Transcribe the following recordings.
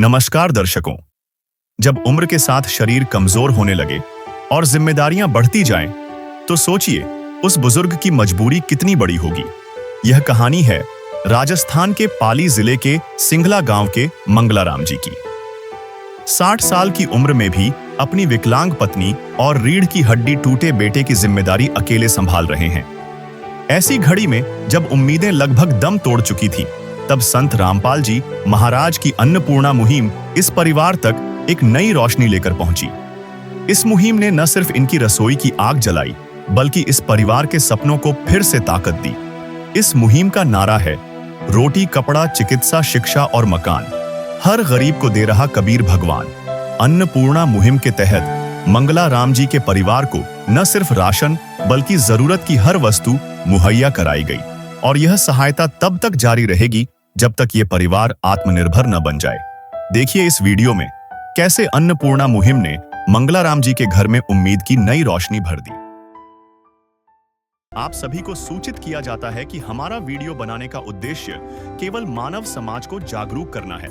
नमस्कार दर्शकों। जब उम्र के साथ शरीर कमजोर होने लगे और जिम्मेदारियां बढ़ती जाएं, तो सोचिए उस बुजुर्ग की मजबूरी कितनी बड़ी होगी। यह कहानी है राजस्थान के पाली जिले के सिंघला गांव के मंगलाराम जी की। 60 साल की उम्र में भी अपनी विकलांग पत्नी और रीढ़ की हड्डी टूटे बेटे की जिम्मेदारी अकेले संभाल रहे हैं। ऐसी घड़ी में जब उम्मीदें लगभग दम तोड़ चुकी थी, तब संत रामपाल जी महाराज की अन्नपूर्णा मुहिम इस परिवार तक एक नई रोशनी लेकर पहुंची। इस मुहिम ने न सिर्फ इनकी रसोई की आग जलाई, बल्कि इस परिवार के सपनों को फिर से ताकत दी। इस मुहिम का नारा है, रोटी कपड़ा चिकित्सा शिक्षा और मकान, हर गरीब को दे रहा कबीर भगवान। अन्नपूर्णा मुहिम के तहत मंगलाराम जी के परिवार को न सिर्फ राशन बल्कि जरूरत की हर वस्तु मुहैया कराई गई, और यह सहायता तब तक जारी रहेगी जब तक ये परिवार आत्मनिर्भर न बन जाए। देखिए इस वीडियो में कैसे अन्नपूर्णा मुहिम ने मंगलाराम जी के घर में उम्मीद की नई रोशनी भर दी। आप सभी को सूचित किया जाता है कि हमारा वीडियो बनाने का उद्देश्य केवल मानव समाज को जागरूक करना है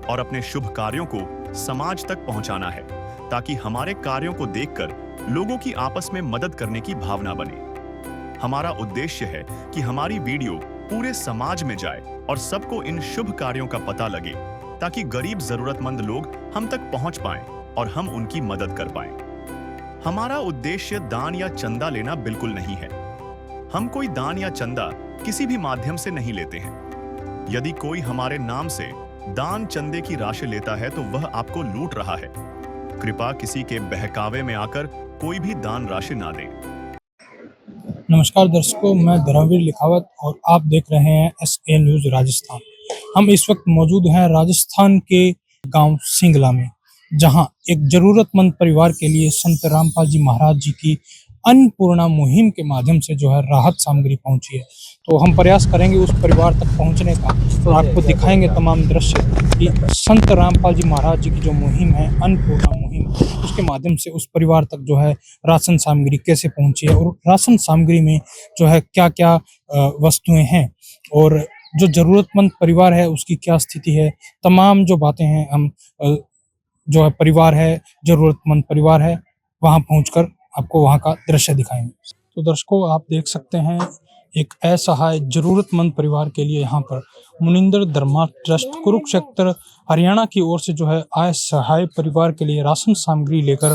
और अपने शुभ कार्यों को समाज तक पहुंचाना है, ताकि हमारे कार्यों को देखकर लोगों की आपस में मदद करने की भावना बने। हमारा उद्देश्य है कि हमारी वीडियो पूरे समाज में जाए और सबको इन शुभ कार्यों का पता लगे, ताकि गरीब जरूरतमंद लोग हम तक पहुंच पाएं और हम उनकी मदद कर पाएं। हमारा उद्देश्य दान या चंदा लेना बिल्कुल नहीं है। हम कोई दान या चंदा किसी भी माध्यम से नहीं लेते हैं। यदि कोई हमारे नाम से दान चंदे की राशि लेता है तो वह आपको लूट रहा है। कृपया किसी के बहकावे में आकर कोई भी दान राशि ना दें। नमस्कार दर्शकों, मैं धर्मवीर लिखावत और आप देख रहे हैं एसए न्यूज राजस्थान। हम इस वक्त मौजूद हैं राजस्थान के गांव सिंघला में, जहां एक जरूरतमंद परिवार के लिए संत रामपाल जी महाराज जी की अन्नपूर्णा मुहिम के माध्यम से जो है राहत सामग्री पहुंची है। तो हम प्रयास करेंगे उस परिवार तक पहुंचने का, तो आपको दिखाएंगे तमाम दृश्य कि संत रामपाल जी महाराज जी की जो मुहिम है अन्नपूर्णा मुहिम, उसके माध्यम से उस परिवार तक जो है राशन सामग्री कैसे पहुंची है, और राशन सामग्री में जो है क्या क्या वस्तुएं हैं, और जो जरूरतमंद परिवार है उसकी क्या स्थिति है। तमाम जो बातें हैं हम जो है परिवार है, जरूरतमंद परिवार है, वहां पहुंचकर आपको वहां का दृश्य दिखाएंगे। तो दर्शकों, आप देख सकते हैं एक असहाय जरूरतमंद परिवार के लिए यहाँ पर मुनिंदर धर्मा ट्रस्ट कुरुक्षेत्र हरियाणा की ओर से जो है असहाय परिवार के लिए राशन सामग्री लेकर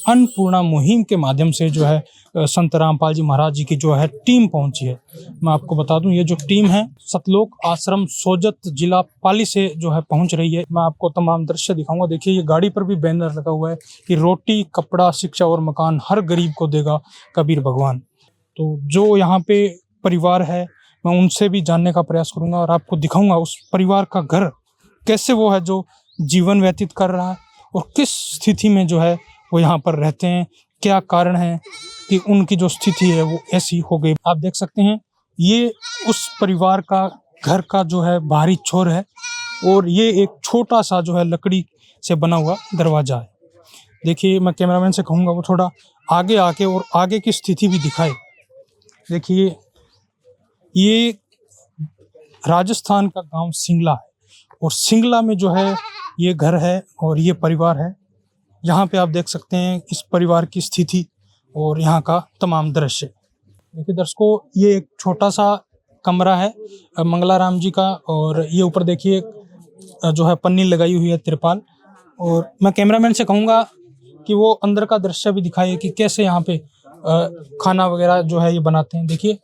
अन्नपूर्णा मुहिम के माध्यम से जो है संत रामपाल जी महाराज जी की जो है टीम पहुंची है। मैं आपको बता दूं, ये जो टीम है सतलोक आश्रम सोजत जिला पाली से जो है पहुंच रही है। मैं आपको तमाम दृश्य दिखाऊंगा। देखिए, ये गाड़ी पर भी बैनर लगा हुआ है कि रोटी कपड़ा शिक्षा और मकान, हर गरीब को देगा कबीर भगवान। तो जो यहाँ पे परिवार है, मैं उनसे भी जानने का प्रयास करूंगा और आपको दिखाऊंगा उस परिवार का घर कैसे वो है जो जीवन व्यतीत कर रहा है, और किस स्थिति में जो है वो यहाँ पर रहते हैं, क्या कारण है कि उनकी जो स्थिति है वो ऐसी हो गई। आप देख सकते हैं ये उस परिवार का घर का जो है बाहरी छोर है, और ये एक छोटा सा जो है लकड़ी से बना हुआ दरवाजा है। देखिए, मैं कैमरामैन से कहूँगा वो थोड़ा आगे आके और आगे की स्थिति भी दिखाए। देखिए, ये राजस्थान का गांव सिंघला है, और सिंघला में जो है ये घर है और ये परिवार है। यहाँ पे आप देख सकते हैं इस परिवार की स्थिति और यहाँ का तमाम दृश्य। देखिए दर्शकों, ये एक छोटा सा कमरा है मंगलाराम जी का, और ये ऊपर देखिए जो है पन्नी लगाई हुई है, तिरपाल। और मैं कैमरामैन से कहूँगा कि वो अंदर का दृश्य भी दिखाइए कि कैसे यहाँ पे खाना वगैरह जो है ये बनाते हैं। देखिए,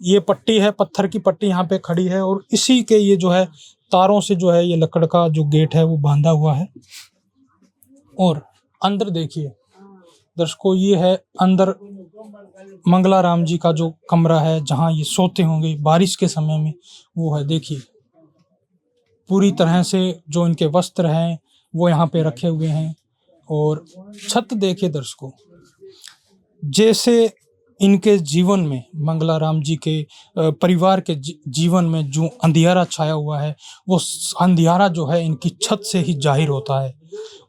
ये पट्टी है, पत्थर की पट्टी यहाँ पे खड़ी है, और इसी के ये जो है तारों से जो है ये लकड़ का जो गेट है वो बांधा हुआ है। और अंदर देखिए दर्शकों, ये है अंदर मंगलाराम जी का जो कमरा है जहाँ ये सोते होंगे बारिश के समय में, वो है। देखिए, पूरी तरह से जो इनके वस्त्र हैं वो यहाँ पे रखे हुए हैं। और छत देखिए दर्शकों, जैसे इनके जीवन में, मंगलाराम जी के परिवार के जीवन में जो अंधियारा छाया हुआ है, वो अंधियारा जो है इनकी छत से ही जाहिर होता है।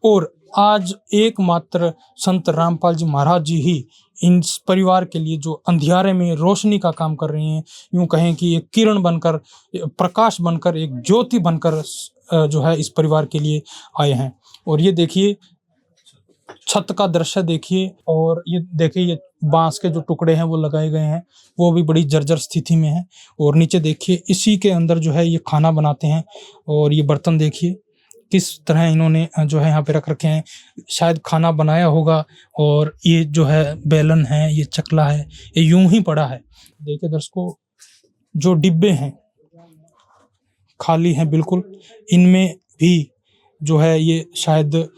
और आज एकमात्र संत रामपाल जी महाराज जी ही इन परिवार के लिए जो अंधियारे में रोशनी का काम कर रहे हैं, यूं कहें कि एक किरण बनकर, प्रकाश बनकर, एक ज्योति बनकर जो है इस परिवार के लिए आए हैं। और ये देखिए छत का दृश्य देखिए, और ये देखिए ये बांस के जो टुकड़े हैं वो लगाए गए हैं, वो भी बड़ी जर्जर स्थिति में है। और नीचे देखिए इसी के अंदर जो है ये खाना बनाते हैं, और ये बर्तन देखिए किस तरह इन्होंने जो है यहाँ पे रख रखे हैं, शायद खाना बनाया होगा। और ये जो है बेलन है, ये चकला है, ये यूं ही पड़ा है। देखिए दर्शकों, जो डिब्बे हैं खाली हैं बिल्कुल, इनमें भी जो है ये शायद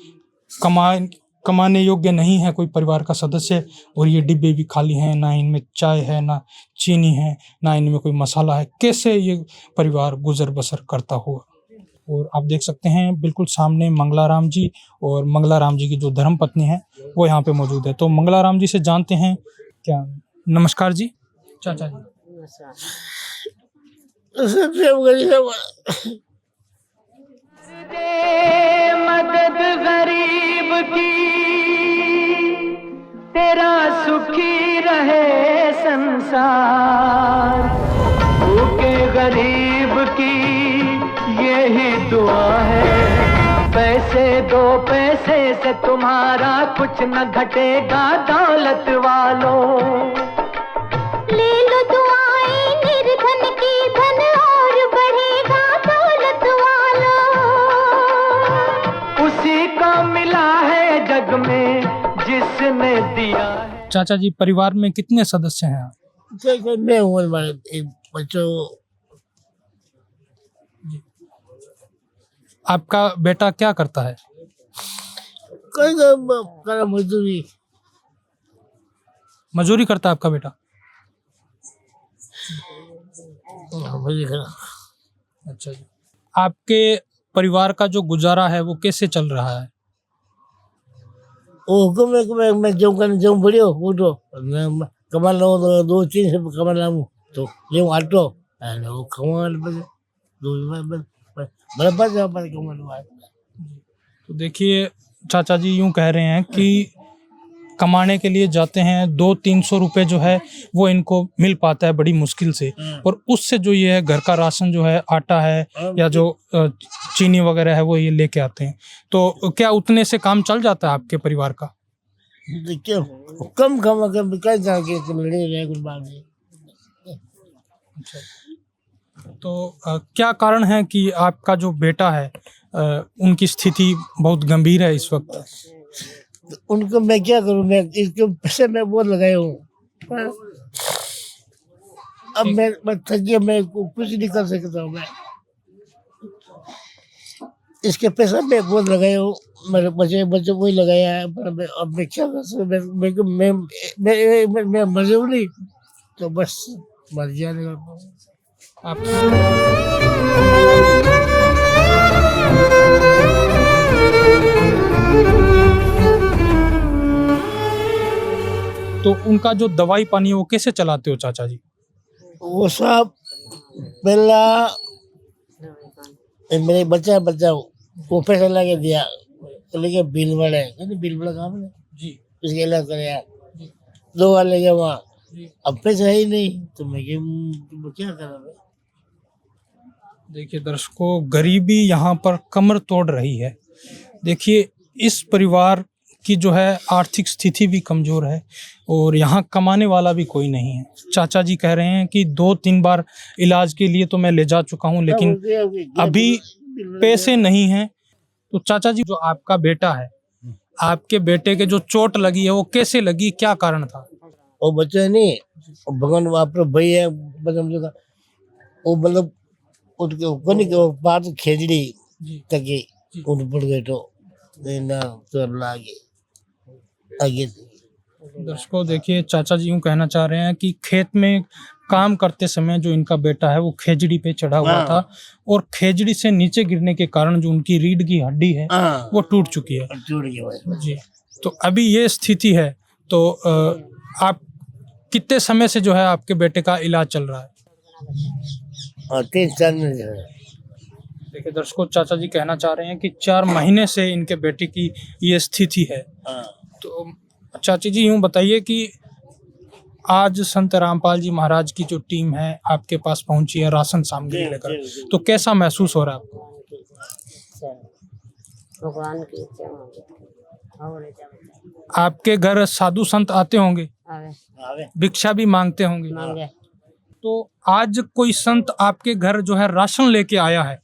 कमाने योग्य नहीं है कोई परिवार का सदस्य। और ये डिब्बे भी खाली हैं, ना इनमें चाय है, ना चीनी है, ना इनमें कोई मसाला है। कैसे ये परिवार गुजर बसर करता हुआ। और आप देख सकते हैं बिल्कुल सामने मंगलाराम जी, और मंगलाराम जी की जो धर्मपत्नी है वो यहाँ पे मौजूद है। तो मंगलाराम जी से जानते हैं क्या। नमस्कार जी। चाचा जी, मदद गरीब की, तेरा सुखी रहे संसार, भूखे गरीब की यही दुआ है। पैसे दो, पैसे से तुम्हारा कुछ न घटेगा दौलत वालों, ले लो दुआएं निर्धन की, धन और बढ़ेगा दौलत वालों। उसी को मिला है जग में जिसने दिया है। चाचा जी, परिवार में कितने सदस्य हैं आप? मैं हूँ, बच्चों। आपका बेटा क्या करता है? मजदूरी मजदूरी करता है आपका बेटा? अच्छा जी। आपके परिवार का जो गुजारा है वो कैसे चल रहा है? मैं जो बढ़ियो उठो कमा लो, 2-3 से कमा लाऊं तो ये आटो वो कमा तो देखिए चाचा जी यूं कह रहे हैं कि कमाने के लिए जाते हैं, 200-300 रुपए जो है वो इनको मिल पाता है बड़ी मुश्किल से। और उससे जो ये है घर का राशन जो है, आटा है या जो चीनी वगैरह है वो ये लेके आते हैं। तो क्या उतने से काम चल जाता है आपके परिवार का? कम तो क्या कारण है कि आपका जो बेटा है उनकी स्थिति बहुत गंभीर है इस वक्त? उनको मैं क्या करूं, मैं इसके पैसे मैं बहुत लगाया हूँ। अब मैं थक गया, मैं कुछ नहीं कर सकता हूँ। मैं इसके पैसा मैं बहुत लगाया हूँ, मेरे बच्चों को ही लगाया है। अब मैं क्या कर सकता, मैं मर जाऊँ नहीं तो बस मर जाने आप तो उनका जो दवाई पानी है वो कैसे चलाते हो चाचा जी? वो सब पहला मेरे बच्चा वो पैसा लगा दिया, लेके बिल बड़ा काम है जी, इसके इलाज करे 2 बार ले गया वहाँ। अब पैसा है ही नहीं तो मैं क्या करा। देखिए दर्शकों, गरीबी यहाँ पर कमर तोड़ रही है। देखिए इस परिवार की जो है आर्थिक स्थिति भी कमजोर है और यहाँ कमाने वाला भी कोई नहीं है। चाचा जी कह रहे हैं कि 2-3 बार इलाज के लिए तो मैं ले जा चुका हूँ, लेकिन अभी पैसे नहीं हैं। तो चाचा जी, जो आपका बेटा है, आपके बेटे के जो चोट लगी है वो कैसे लगी, क्या कारण था? वो बच्चा नहीं, भगवान अपना भाई है, वो मतलब बात खेजड़ी तक उठ पड़ गए तो आगे। दर्शकों देखिए, चाचा जी यूं कहना चाह रहे हैं कि खेत में काम करते समय जो इनका बेटा है वो खेजड़ी पे चढ़ा हुआ था और खेजड़ी से नीचे गिरने के कारण जो उनकी रीढ़ की हड्डी है वो टूट चुकी है जी। तो अभी ये स्थिति है। तो आप कितने समय से जो है आपके बेटे का इलाज चल रहा है? 3-4 महीने। देखिए दर्शकों, चाचा जी कहना चाह रहे हैं कि 4 महीने से इनके बेटे की ये स्थिति है। तो चाची जी यूं बताइए कि आज संत रामपाल जी महाराज की जो टीम है आपके पास पहुंची है राशन सामग्री लेकर, तो कैसा महसूस हो रहा है आपको? इच्छा है, भगवान की इच्छा होगी और आपके घर साधु संत आते होंगे, आवे भिक्षा भी मांगते होंगे। मांगे तो आज कोई संत आपके घर जो है राशन लेके आया है,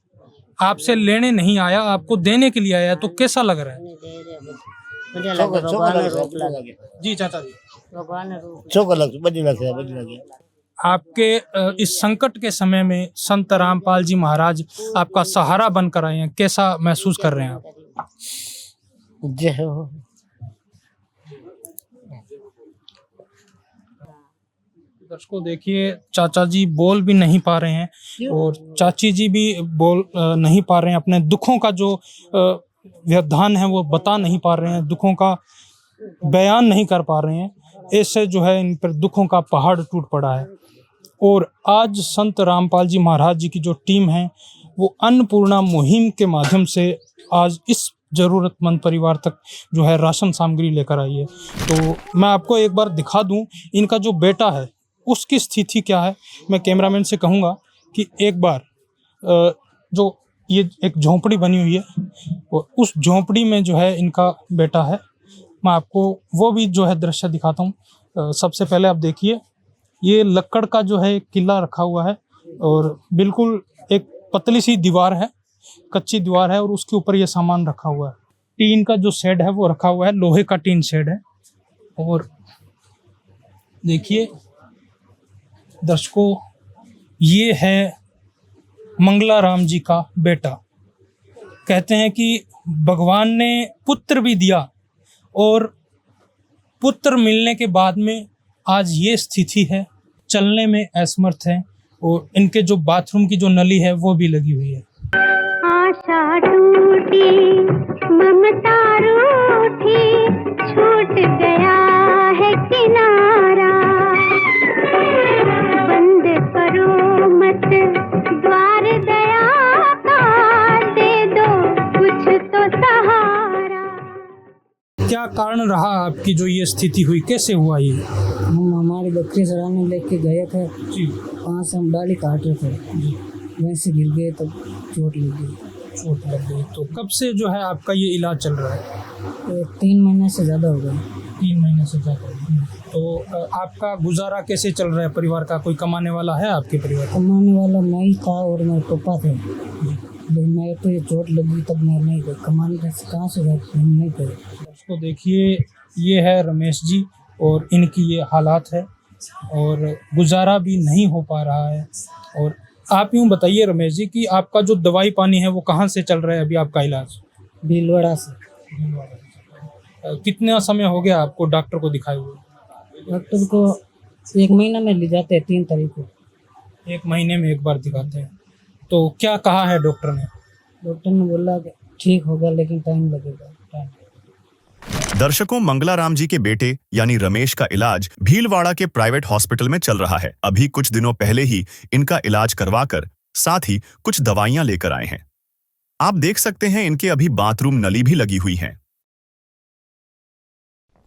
आपसे लेने नहीं आया, आपको देने के लिए आया है, तो कैसा लग रहा है? नहीं दे रहे मुझे लगे भगवान ने रोक लगे, जी चाचा जी, भगवान ने रोक चौक लग बड़ी लगे। आपके इस संकट के समय में संत रामपाल जी महाराज आपका सहारा बनकर आए हैं, कैसा महसूस कर रहे हैं आप? जय हो। दर्शकों देखिए, चाचा जी बोल भी नहीं पा रहे हैं और चाची जी भी बोल नहीं पा रहे हैं, अपने दुखों का जो व्यवधान है वो बता नहीं पा रहे हैं, दुखों का बयान नहीं कर पा रहे हैं। ऐसे जो है इन पर दुखों का पहाड़ टूट पड़ा है। और आज संत रामपाल जी महाराज जी की जो टीम है वो अन्नपूर्णा मुहिम के माध्यम से आज इस ज़रूरतमंद परिवार तक जो है राशन सामग्री लेकर आई है। तो मैं आपको एक बार दिखा दूं इनका जो बेटा है उसकी स्थिति क्या है। मैं कैमरामैन से कहूँगा कि एक बार जो ये एक झोंपड़ी बनी हुई है और उस झोंपड़ी में जो है इनका बेटा है, मैं आपको वो भी जो है दृश्य दिखाता हूँ। सबसे पहले आप देखिए, ये लकड़ का जो है किला रखा हुआ है और बिल्कुल एक पतली सी दीवार है, कच्ची दीवार है और उसके ऊपर ये सामान रखा हुआ है। टीन का जो शेड है वो रखा हुआ है, लोहे का टीन शेड है। और देखिए दर्शकों, ये है मंगला राम जी का बेटा। कहते हैं कि भगवान ने पुत्र भी दिया और पुत्र मिलने के बाद में आज ये स्थिति है, चलने में असमर्थ है और इनके जो बाथरूम की जो नली है वो भी लगी हुई है। आशा टूटी, ममता रूठी, छूट गया है किनारा, बंद करो मत द्वार दया का, दे दो कुछ तो सहारा। क्या कारण रहा आपकी जो ये स्थिति हुई, कैसे हुआ ये? हम हमारी बकरी चराने लेके गए थे जी, वहाँ से हम डाली काट रहे थे जी, वहीं से गिर गए तब चोट लग गई। चोट लग गई। तो कब से जो है आपका ये इलाज चल रहा है? तो 3 महीने से ज़्यादा हो गए। 3 महीने से ज़्यादा। तो आपका गुजारा कैसे चल रहा है? परिवार का कोई कमाने वाला है आपके परिवार का? कमाने वाला मैं ही था और मेरे पापा थे, लेकिन मैं तो ये चोट लगी तब मैं नहीं गई, कमाने कहाँ से गए, हम नहीं गए। उसको देखिए, ये है रमेश जी और इनकी ये हालात है और गुजारा भी नहीं हो पा रहा है। और आप यूँ बताइए रमेश जी कि आपका जो दवाई पानी है वो कहाँ से चल रहा है अभी आपका इलाज? भीलवाड़ा से। कितना समय हो गया आपको डॉक्टर को दिखाए हुए? डॉक्टर को 1 महीना में ले जाते हैं, 3 तारीख को। 1 महीने में एक बार दिखाते हैं। तो क्या कहा है डॉक्टर ने? डॉक्टर ने बोला कि ठीक होगा लेकिन टाइम लगेगा। दर्शकों, मंगला राम जी के बेटे यानी रमेश का इलाज भीलवाड़ा के प्राइवेट हॉस्पिटल में चल रहा है। अभी कुछ दिनों पहले ही इनका इलाज करवाकर साथ ही कुछ दवाइयां लेकर आए हैं। आप देख सकते हैं इनके अभी बाथरूम नली भी लगी हुई है।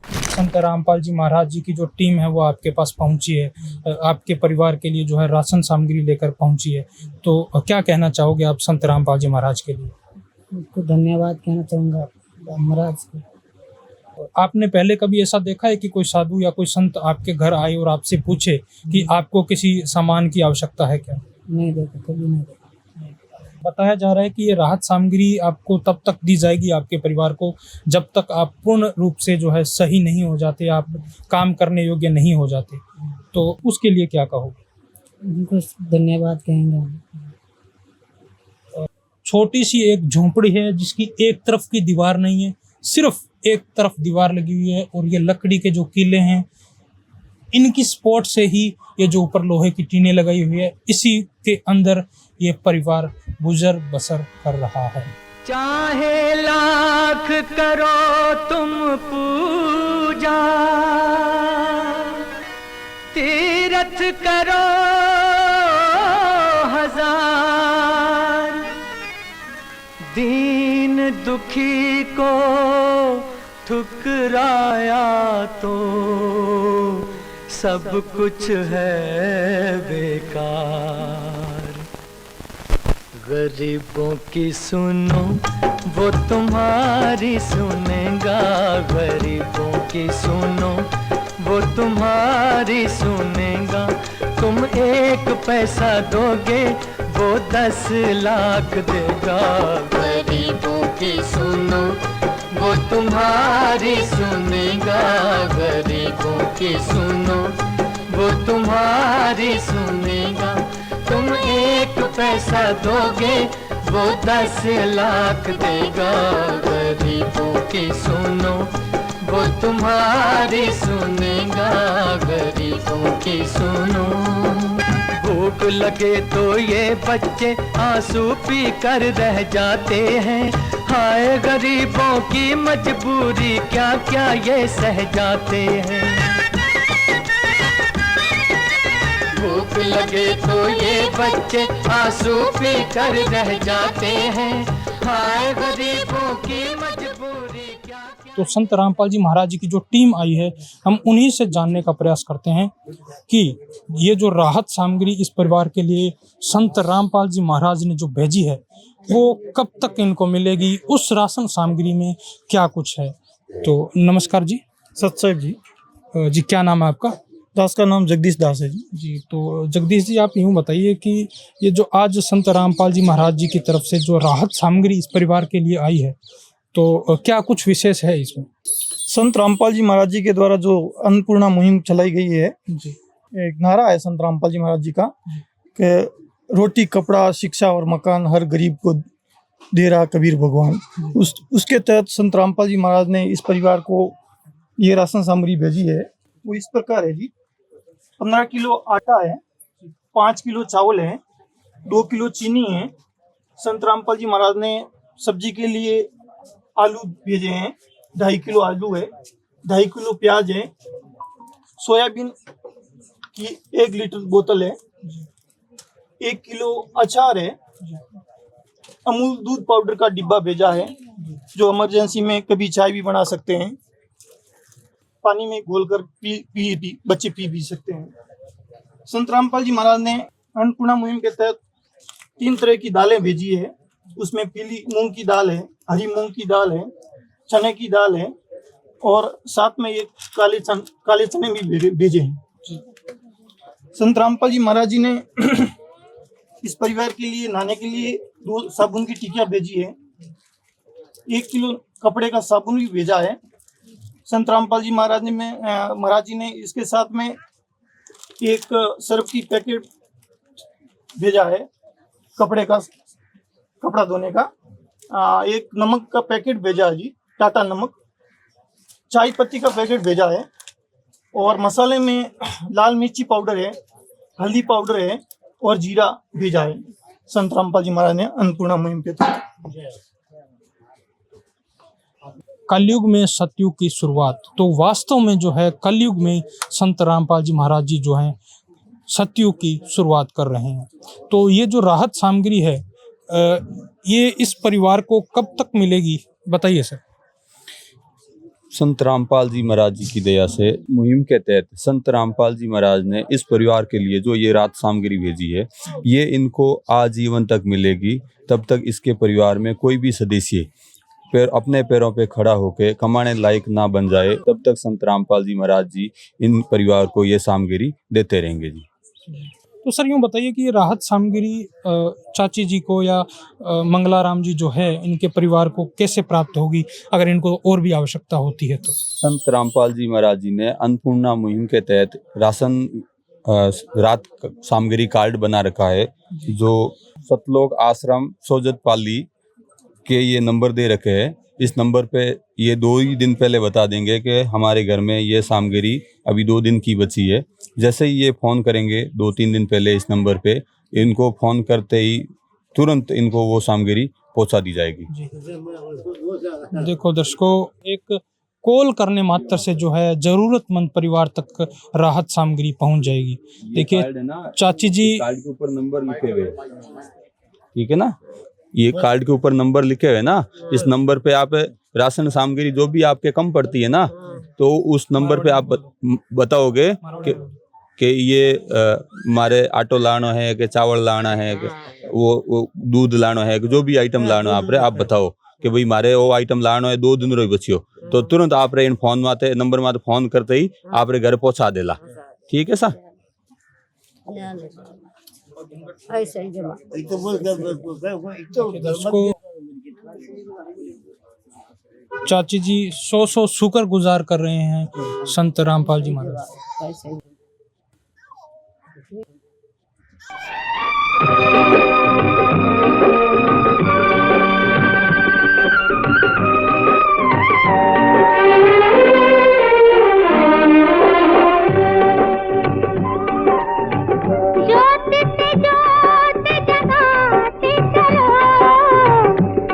संत रामपाल जी महाराज जी की जो टीम है वो आपके पास पहुंची है, आपके परिवार के लिए जो है राशन सामग्री लेकर पहुंची है। तो क्या कहना चाहोगे आप संत रामपाल जी महाराज के लिए? उनको धन्यवाद कहना चाहूँगा महाराज को। आपने पहले कभी ऐसा देखा है कि कोई साधु या कोई संत आपके घर आए और आपसे पूछे कि आपको किसी सामान की आवश्यकता है क्या? नहीं देखा, कभी नहीं देखा। बताया जा रहा है कि ये राहत सामग्री आपको तब तक दी जाएगी आपके परिवार को जब तक आप पूर्ण रूप से जो है सही नहीं हो जाते, आप काम करने योग्य नहीं हो जाते। तो उसके लिए क्या कहोगे? उनको धन्यवाद कहेंगे। छोटी सी एक झोंपड़ी है जिसकी एक तरफ की दीवार नहीं है, सिर्फ एक तरफ दीवार लगी हुई है और ये लकड़ी के जो किले हैं इनकी सपोर्ट से ही ये जो ऊपर लोहे की टीनें लगाई हुई है, इसी के अंदर ये परिवार गुजर बसर कर रहा है। चाहे लाख करो तुम पूजा, तीरथ करो हजार, दीन दुखी को ठुकराया तो सब कुछ है बेकार। गरीबों की सुनो वो तुम्हारी सुनेगा, गरीबों की सुनो वो तुम्हारी सुनेगा। तुम 1 पैसा दोगे वो 10 लाख देगा। गरीबों की सुनो वो तुम्हारी सुनेगा, गरीबों की सुनो वो तुम्हारी सुनेगा। तुम 1 पैसा दोगे वो 10 लाख देगा। गरीबों की सुनो वो तुम्हारी सुनेगा, गरीबों की सुनो। भूख लगे तो ये बच्चे आंसू पी कर रह जाते हैं। हाय गरीबों की मजबूरी क्या क्या ये सह जाते हैं। भूख लगे तो ये बच्चे आंसू पी कर रह जाते हैं। हाय गरीबों की मजबूरी क्या क्या। तो संत रामपाल जी महाराज जी की जो टीम आई है, हम उन्हीं से जानने का प्रयास करते हैं कि ये जो राहत सामग्री इस परिवार के लिए संत रामपाल जी महाराज ने जो भेजी है वो कब तक इनको मिलेगी, उस राशन सामग्री में क्या कुछ है। तो नमस्कार जी। सत्संग जी। जी क्या नाम है आपका? दास का नाम जगदीश दास है जी। जी तो जगदीश जी, आप यूँ बताइए कि ये जो आज संत रामपाल जी महाराज जी की तरफ से जो राहत सामग्री इस परिवार के लिए आई है, तो क्या कुछ विशेष है इसमें? संत रामपाल जी महाराज जी के द्वारा जो अन्नपूर्णा मुहिम चलाई गई है, जी एक नारा है संत रामपाल जी महाराज जी का कि रोटी कपड़ा शिक्षा और मकान हर गरीब को दे रहा कबीर भगवान। उसके तहत संत रामपाल जी महाराज ने इस परिवार को ये राशन सामग्री भेजी है। वो इस प्रकार है जी। 15 किलो आटा है, 5 किलो चावल है, 2 किलो चीनी है। संत रामपाल जी महाराज ने सब्जी के लिए आलू भेजे हैं, 2.5 किलो आलू है, 2.5 किलो प्याज है, सोयाबीन की 1 लीटर बोतल है, 1 किलो अचार है, अमूल दूध पाउडर का डिब्बा भेजा है जो इमरजेंसी में कभी चाय भी बना सकते हैं, पानी में घोलकर बच्चे पी भी सकते हैं। संत रामपाल जी महाराज ने अन्नपूर्णा मुहिम के तहत 3 तरह की दालें भेजी है। उसमें पीली मूंग की दाल है, हरी मूंग की दाल है, चने की दाल है और साथ में एक काले चने भी भेजे हैं। संत रामपाल जी महाराज जी ने इस परिवार के लिए नहाने के लिए 2 साबुन की टिकिया भेजी है, 1 किलो कपड़े का साबुन भी भेजा है। संत रामपाल जी महाराज जी ने इसके साथ में एक सर्फ की पैकेट भेजा है, कपड़ा धोने का। एक नमक का पैकेट भेजा है जी, टाटा नमक। चाय पत्ती का पैकेट भेजा है और मसाले में लाल मिर्ची पाउडर है, हल्दी पाउडर है और जीरा भेजा है। संत रामपाल जी महाराज ने अन्नपूर्णा मुहिम के तहत। कलयुग में सतयुग की शुरुआत, तो वास्तव में जो है कलयुग में संत रामपाल जी महाराज जी जो हैं सतयुग की शुरुआत कर रहे हैं। तो ये जो राहत सामग्री है ये इस परिवार को कब तक मिलेगी, बताइए सर। संत रामपाल जी महाराज जी की दया से मुहिम के तहत संत रामपाल जी महाराज ने इस परिवार के लिए जो ये राहत सामग्री भेजी है, ये इनको आजीवन तक मिलेगी। तब तक इसके परिवार में कोई भी सदस्य अपने पैरों पे खड़ा होकर कमाने लायक ना बन जाए, तब तक संत रामपाल जी महाराज जी इन परिवार को ये सामग्री देते रहेंगे जी। तो सर यूँ बताइए कि ये राहत सामग्री चाची जी को या मंगलाराम जी जो है इनके परिवार को कैसे प्राप्त होगी, अगर इनको और भी आवश्यकता होती है तो? संत रामपाल जी महाराज जी ने अन्नपूर्णा मुहिम के तहत राशन राहत सामग्री कार्ड बना रखा है, जो सतलोक आश्रम सोजत पाली के ये नंबर दे रखे हैं। इस नंबर पे ये 2 ही दिन पहले बता देंगे कि हमारे घर में ये सामग्री अभी 2 दिन की बची है। जैसे ही ये फ़ोन करेंगे 2-3 दिन पहले इस नंबर पे, इनको फ़ोन करते ही तुरंत इनको वो सामग्री पहुंचा दी जाएगी। देखो दर्शकों, एक कॉल करने मात्र से जो है जरूरतमंद परिवार तक राहत सामग्री पहुंच जाएगी। देखिए चाची जी, कार्ड के ऊपर नंबर लिखे हुए, ठीक है ना, ये कार्ड के ऊपर नंबर लिखे हुए ना, इस नंबर पे आप राशन सामग्री जो भी आपके कम पड़ती है ना, तो उस नंबर पे आप बताओगे कि कि ये मारे आटो लानो है कि चावल लाना है कि वो दूध लानो है कि जो भी आइटम लानो आप बताओ कि भाई मारे वो आइटम लानो है 2 दिन रही बचियो तो तुरंत आप इन फोन माते नंबर माते फोन करते ही आप घर पहुंचा देला। ठीक है सा ऐसे ही जमा दर्शकों, चाची जी 100 शुक्र गुजार कर रहे हैं संत रामपाल जी महाराज। ऐसे ही ज्योत से ज्योत जगाते चलो,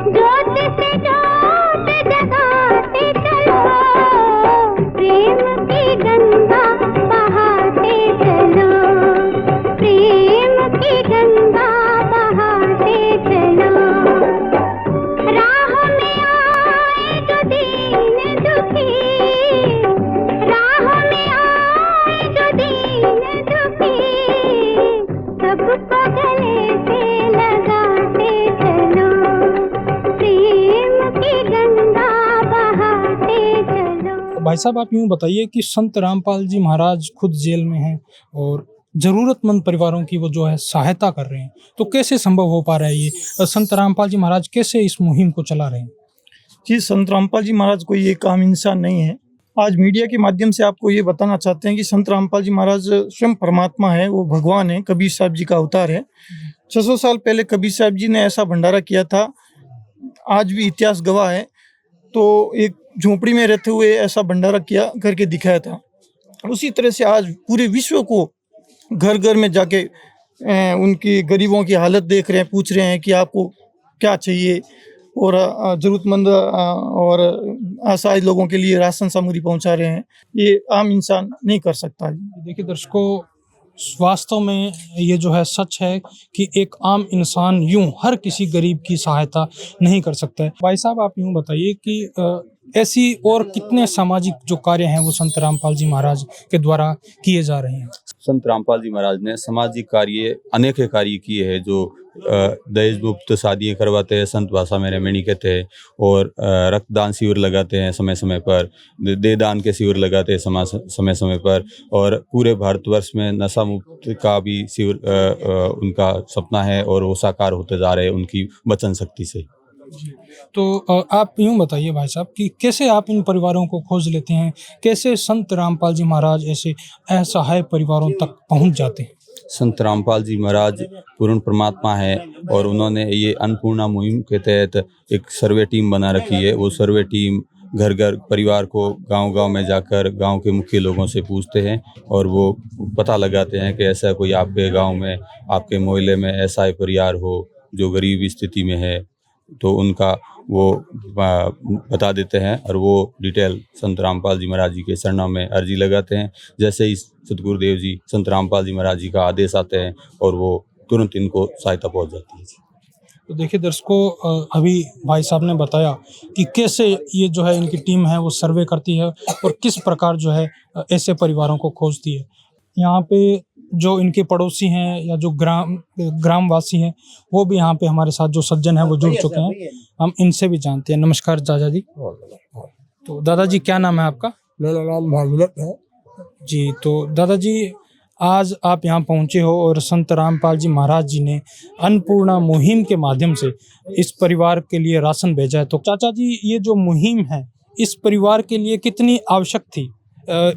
ज्योत से ज्योत जगाते चलो, प्रेम की गंगा बहाते चलो, प्रेम की गंगा बहाते चलो। राह में आए जो दीन दुखी, राह में आए जो दीन दुखी, सबको गले से लगाते चलो, प्रेम की गंगा बहाते चलो। भाई साहब, आप यूं बताइए कि संत रामपाल जी महाराज खुद जेल में हैं और जरूरतमंद परिवारों की वो जो है सहायता कर रहे हैं, तो कैसे संभव हो पा रहा है ये? संत रामपाल जी महाराज कैसे इस मुहिम को चला रहे हैं? जी, संत रामपाल जी महाराज कोई एक आम इंसान नहीं है। आज मीडिया के माध्यम से आपको ये बताना चाहते हैं कि संत रामपाल जी महाराज स्वयं परमात्मा है, वो भगवान है, कबीर साहब जी का अवतार है। 600 साल पहले कबीर साहब जी ने ऐसा भंडारा किया था, आज भी इतिहास गवाह है। तो एक झोपड़ी में रहते हुए ऐसा भंडारा किया करके दिखाया था। उसी तरह से आज पूरे विश्व को घर घर में जाके उनकी गरीबों की हालत देख रहे हैं, पूछ रहे हैं कि आपको क्या चाहिए, और ज़रूरतमंद और असहाय लोगों के लिए राशन सामग्री पहुंचा रहे हैं। ये आम इंसान नहीं कर सकता। देखिए दर्शकों, वास्तव में ये जो है सच है कि एक आम इंसान यूं हर किसी गरीब की सहायता नहीं कर सकता है। भाई साहब, आप यूं बताइए कि ऐसी और कितने सामाजिक जो कार्य हैं वो संत रामपाल जी महाराज के द्वारा किए जा रहे हैं? संत रामपाल जी महाराज ने सामाजिक कार्य अनेक कार्य किए हैं, जो दहेज मुक्त शादियाँ करवाते हैं, संत भाषा में रेमेणी कहते हैं, और रक्तदान शिविर लगाते हैं समय समय पर, देहदान के शिविर लगाते हैं समय समय पर, और पूरे भारतवर्ष में नशा मुक्त का भी शिविर उनका सपना है और वो साकार होते जा रहे हैं उनकी वचन शक्ति से। तो आप यूं बताइए भाई साहब कि कैसे आप इन परिवारों को खोज लेते हैं, कैसे संत रामपाल जी महाराज ऐसे असहाय परिवारों तक पहुंच जाते हैं? संत रामपाल जी महाराज पूर्ण परमात्मा है और उन्होंने ये अन्नपूर्णा मुहिम के तहत एक सर्वे टीम बना रखी है। वो सर्वे टीम घर घर परिवार को गांव-गांव में जाकर गांव के मुख्य लोगों से पूछते हैं और वो पता लगाते हैं कि ऐसा कोई आपके गांव में, आपके मोहल्ले में ऐसा परिवार हो जो गरीब स्थिति में है, तो उनका वो बता देते हैं और वो डिटेल संत रामपाल जी महाराज जी के चरणों में अर्जी लगाते हैं। जैसे ही सतगुरुदेव जी संत रामपाल जी महाराज जी का आदेश आते हैं और वो तुरंत इनको सहायता पहुंच जाती है। तो देखिए दर्शकों, अभी भाई साहब ने बताया कि कैसे ये जो है इनकी टीम है वो सर्वे करती है और किस प्रकार जो है ऐसे परिवारों को खोजती है। यहाँ पे जो इनके पड़ोसी हैं या जो ग्रामवासी हैं वो भी यहाँ पे हमारे साथ जो सज्जन हैं वो जुड़ चुके हैं, हम इनसे भी जानते हैं। नमस्कार दादा जी। तो दादा जी, क्या नाम है आपका? मेरा नाम भागवत है जी। तो दादा जी, आज आप यहाँ पहुँचे हो और संत रामपाल जी महाराज जी ने अन्नपूर्णा मुहिम के माध्यम से इस परिवार के लिए राशन भेजा है। तो चाचा जी, ये जो मुहिम है इस परिवार के लिए कितनी आवश्यक थी?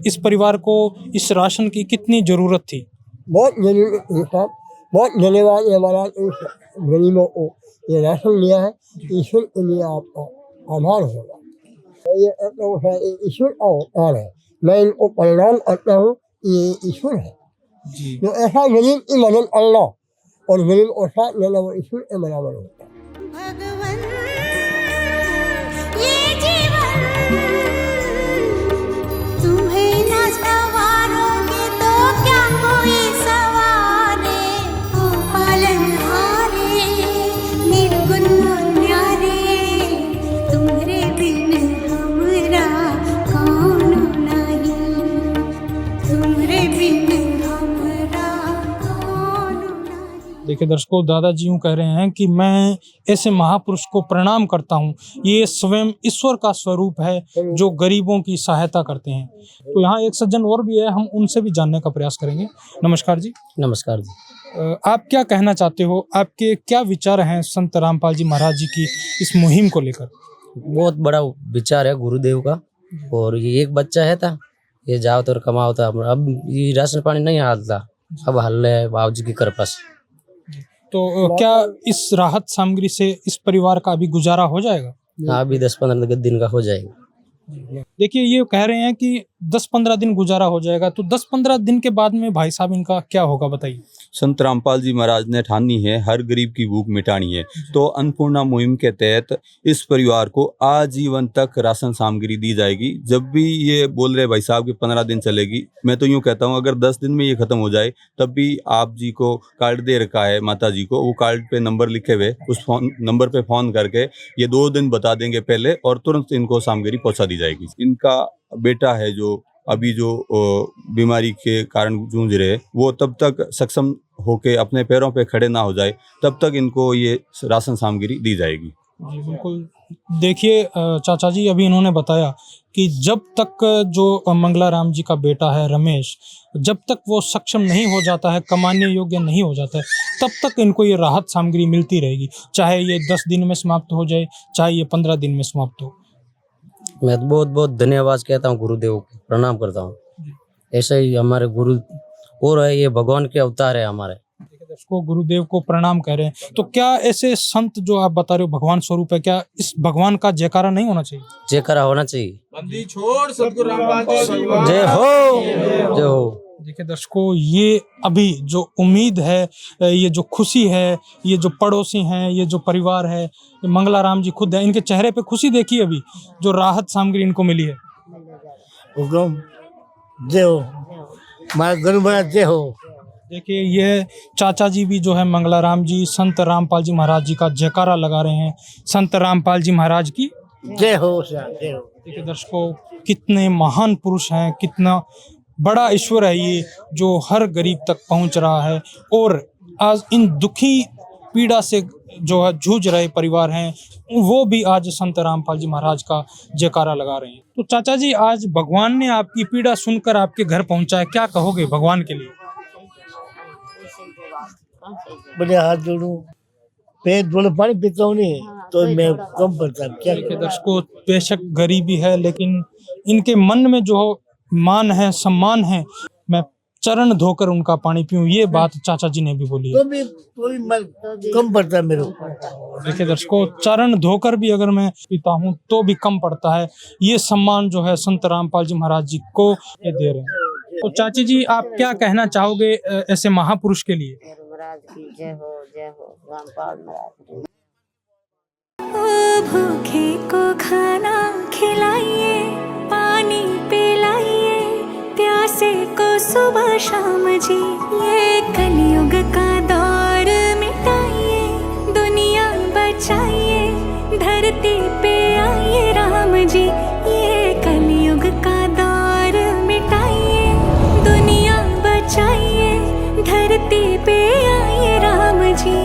इस परिवार को इस राशन की कितनी ज़रूरत थी? बहुत जरूरी था। बहुत धन्यवाद है महाराज, गरीबों को ये राशन लिया है। ईश्वर के लिए आपका आभार होगा। ये ईश्वर का अवतार है, मैं इनको प्रणाम करता हूँ। ये ईश्वर है जी। जो ऐसा गरीब की मदद अल्लाह और गरीब और साथ लेना वो ईश्वर के बराबर होता है। भगवन ये जीवन तुम्हें न सवारोगे तो क्या कोई सवारे, ओ पालनहारे निर्गुण न्यारे, तुम्हारे बिन हमरा कौन नहीं, तुम्हारे बिन देखिए दर्शकों, दादाजी यूं कह रहे हैं कि मैं ऐसे महापुरुष को प्रणाम करता हूं, ये स्वयं ईश्वर का स्वरूप है जो गरीबों की सहायता करते हैं। तो यहाँ एक सज्जन और भी है, हम उनसे भी जानने का प्रयास करेंगे। नमस्कार जी। नमस्कार जी। आप क्या कहना चाहते हो, आपके क्या विचार हैं संत रामपाल जी महाराज जी की इस मुहिम को लेकर? बहुत बड़ा विचार है गुरुदेव का। और ये एक बच्चा है था, ये जाओ तो कमाओ था, अब ये राशन पानी नहीं हालता, अब हल है बाबू जी की कृपा से। तो क्या इस राहत सामग्री से इस परिवार का अभी गुजारा हो जाएगा? हाँ, अभी 10-15 दिन का हो जाएगा। देखिए, ये कह रहे हैं कि 10-15 दिन गुजारा हो जाएगा, तो 10-15 दिन के बाद में भाई साहब इनका क्या होगा बताइए। संत रामपाल जी महाराज ने ठानी है हर गरीब की भूख मिटानी है, तो अन्नपूर्णा मुहिम के तहत इस परिवार को आजीवन तक राशन सामग्री दी जाएगी। जब भी ये बोल रहे भाई साहब कि 15 दिन चलेगी, मैं तो यूँ कहता हूँ अगर 10 दिन में ये खत्म हो जाए तब भी आप जी को कार्ड दे रखा है माता जी को, वो कार्ड पे नंबर लिखे हुए, उस फोन नंबर पे फ़ोन करके ये 2 दिन बता देंगे पहले और तुरंत इनको सामग्री पहुँचा दी जाएगी। इनका बेटा है जो अभी जो बीमारी के कारण जूझ रहे, वो तब तक सक्षम होके अपने पैरों पे खड़े ना हो जाए तब तक इनको ये राशन सामग्री दी जाएगी। जी बिल्कुल। देखिए चाचा जी, अभी इन्होंने बताया कि जब तक जो मंगला राम जी का बेटा है रमेश, जब तक वो सक्षम नहीं हो जाता है, कमाने योग्य नहीं हो जाता है, तब तक इनको ये राहत सामग्री मिलती रहेगी, चाहे ये 10 दिन में समाप्त हो जाए, चाहे ये 15 दिन में समाप्त हो। मैं तो बहुत बहुत धन्यवाद कहता हूँ गुरुदेव को, प्रणाम करता हूँ। ऐसे ही हमारे गुरु और है, ये भगवान के अवतार है हमारे। दर्शकों, गुरुदेव को प्रणाम कर रहे हैं, तो क्या ऐसे संत जो आप बता रहे हो भगवान स्वरूप है, क्या इस भगवान का जयकारा नहीं होना चाहिए? जयकारा होना चाहिए। बंदी छोड़ सतगुरु रामपाल जी जय हो, जय हो। देखिए दर्शकों, ये अभी जो उम्मीद है, ये जो खुशी है, ये जो पड़ोसी हैं, ये जो परिवार है, ये मंगला राम जी खुद है, इनके चेहरे पे खुशी देखिए अभी जो राहत सामग्री इनको मिली है। जय हो, हमारे गुरु महाराज जय हो। देखिए, ये चाचा जी भी जो है मंगला राम जी, संत रामपाल जी महाराज जी का जयकारा लगा रहे हैं। संत रामपाल जी महाराज की जय हो, जय हो। देखिए दर्शकों, कितने महान पुरुष हैं, कितना बड़ा ईश्वर है ये जो हर गरीब तक पहुंच रहा है। और आज इन दुखी पीड़ा से जो है जूझ रहे परिवार हैं, वो भी आज संत रामपाल जी महाराज का जयकारा लगा रहे हैं। तो चाचा जी, आज भगवान ने आपकी पीड़ा सुनकर आपके घर पहुंचा है, क्या कहोगे भगवान के लिए? बड़े हाथ जोड़ूं, पेट बोले पानी पीता हूँ नहीं तो मैं कम पड़ता क्या। दर्शकों, बेशक गरीबी है, लेकिन इनके मन में जो मान है, सम्मान है, मैं चरण धोकर उनका पानी पीऊं, ये बात चाचा जी ने भी बोली है। तो भी कम पड़ता है मेरे को। देखिए दर्शकों, चरण धोकर भी अगर मैं पीता हूँ तो भी कम पड़ता है, ये सम्मान जो है संत रामपाल जी महाराज जी को ये दे रहे हैं। तो चाची जी, आप क्या कहना चाहोगे ऐसे महापुरुष के लिए? महाराज की जय हो, जय हो, रामपाल महाराज। ओ भूखे को खाना खिलाइए, पानी पिलाइए, प्यासे को सुबह शाम जी, ये कलयुग का दौर मिटाइए, दुनिया बचाइए, धरती पे आइए राम जी, ये कलयुग का दौर मिटाइए, दुनिया बचाइए, धरती पे आइए राम जी।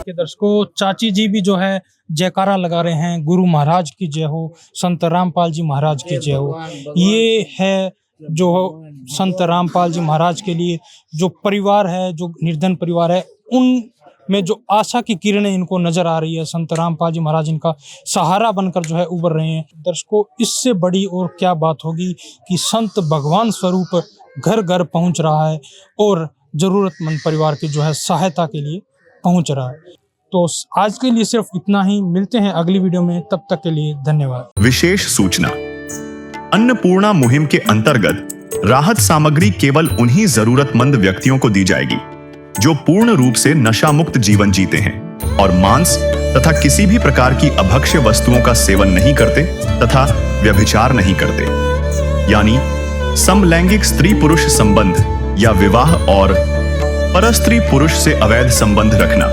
दर्शकों, चाची जी भी जो है जयकारा लगा रहे हैं, गुरु महाराज की जय हो, संत रामपाल जी महाराज की जय हो। ये है जो संत रामपाल जी महाराज के लिए जो परिवार है, जो निर्धन परिवार है, उन में जो आशा की किरणें इनको नजर आ रही है। संत रामपाल जी महाराज इनका सहारा बनकर जो है उभर रहे हैं। दर्शकों, इससे बड़ी और क्या बात होगी कि संत भगवान स्वरूप घर घर पहुंच रहा है और जरूरतमंद परिवार की जो है सहायता के लिए पहुंच रहा है। तो आज के लिए सिर्फ इतना ही, मिलते हैं अगली वीडियो में, तब तक के लिए धन्यवाद। विशेष सूचना, अन्नपूर्णा मुहिम के अंतर्गत राहत सामग्री केवल उन्हीं जरूरतमंद व्यक्तियों को दी जाएगी जो पूर्ण रूप से नशा मुक्त जीवन जीते हैं और मांस तथा किसी भी प्रकार की अभक्ष्य वस्तुओं का सेवन नहीं करते तथा व्यभिचार नहीं करते, यानी समलैंगिक स्त्री पुरुष संबंध या विवाह और परस्त्री पुरुष से अवैध संबंध रखना।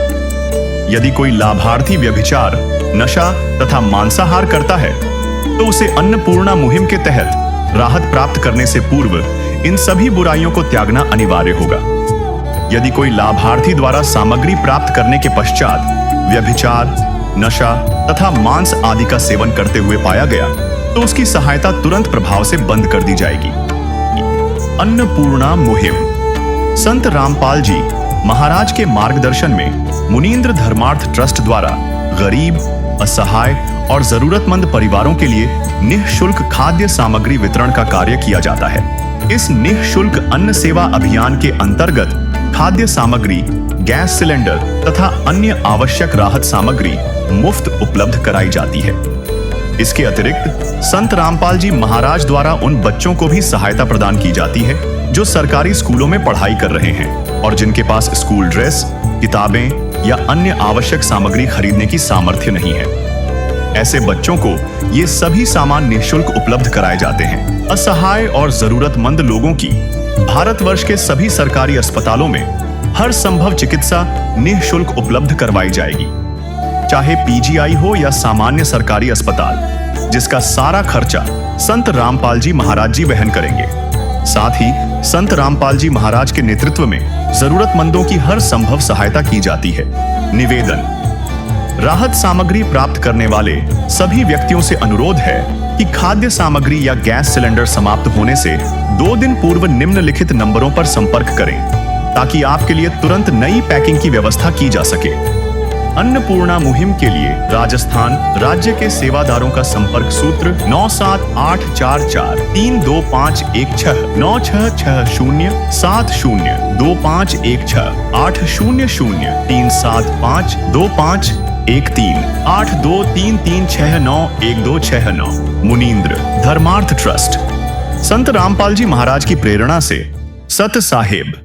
यदि कोई लाभार्थी व्यभिचार, नशा तथा मांसाहार करता है तो उसे अन्नपूर्णा मुहिम के तहत राहत प्राप्त करने से पूर्व इन सभी बुराइयों को त्यागना अनिवार्य होगा। यदि कोई लाभार्थी द्वारा सामग्री प्राप्त करने के पश्चात व्यभिचार, नशा तथा मांस आदि का सेवन करते हुए पाया गया तो उसकी सहायता तुरंत प्रभाव से बंद कर दी जाएगी। अन्नपूर्णा मुहिम। संत रामपाल जी महाराज के मार्गदर्शन में मुनींद्र धर्मार्थ ट्रस्ट द्वारा गरीब, असहाय और जरूरतमंद परिवारों के लिए निःशुल्क खाद्य सामग्री वितरण का कार्य किया जाता है। इस निःशुल्क अन्न सेवा अभियान के अंतर्गत खाद्य सामग्री, गैस सिलेंडर तथा अन्य आवश्यक राहत सामग्री मुफ्त उपलब्ध कराई जाती है। इसके अतिरिक्त संत रामपाल जी महाराज द्वारा उन बच्चों को भी सहायता प्रदान की जाती है जो सरकारी स्कूलों में पढ़ाई कर रहे हैं और जिनके पास स्कूल ड्रेस, किताबें या अन्य आवश्यक सामग्री खरीदने की सामर्थ्य नहीं है। ऐसे बच्चों को ये सभी सामान निःशुल्क उपलब्ध कराए जाते हैं। असहाय और जरूरतमंद लोगों की भारतवर्ष के सभी सरकारी अस्पतालों में हर संभव चिकित्सा निःशुल्क उपलब्ध करवाई जाएगी, चाहे पीजीआई हो या सामान्य सरकारी अस्पताल, जिसका सारा खर्चा संत रामपाल जी महाराज जी वहन करेंगे। साथ ही संत रामपाल जी महाराज के नेतृत्व में जरूरतमंदों की हर संभव सहायता की जाती है। निवेदन। राहत सामग्री प्राप्त करने वाले सभी व्यक्तियों से अनुरोध है कि खाद्य सामग्री या गैस सिलेंडर समाप्त होने से 2 दिन पूर्व निम्नलिखित नंबरों पर संपर्क करें ताकि आपके लिए तुरंत नई पैकिंग की व्यवस्था की जा सके। अन्नपूर्णा मुहिम के लिए राजस्थान राज्य के सेवादारों का संपर्क सूत्र 9784432516 9660702516 80037525213 8233691269। मुनींद्र धर्मार्थ ट्रस्ट। संत रामपाल जी महाराज की प्रेरणा से सत साहिब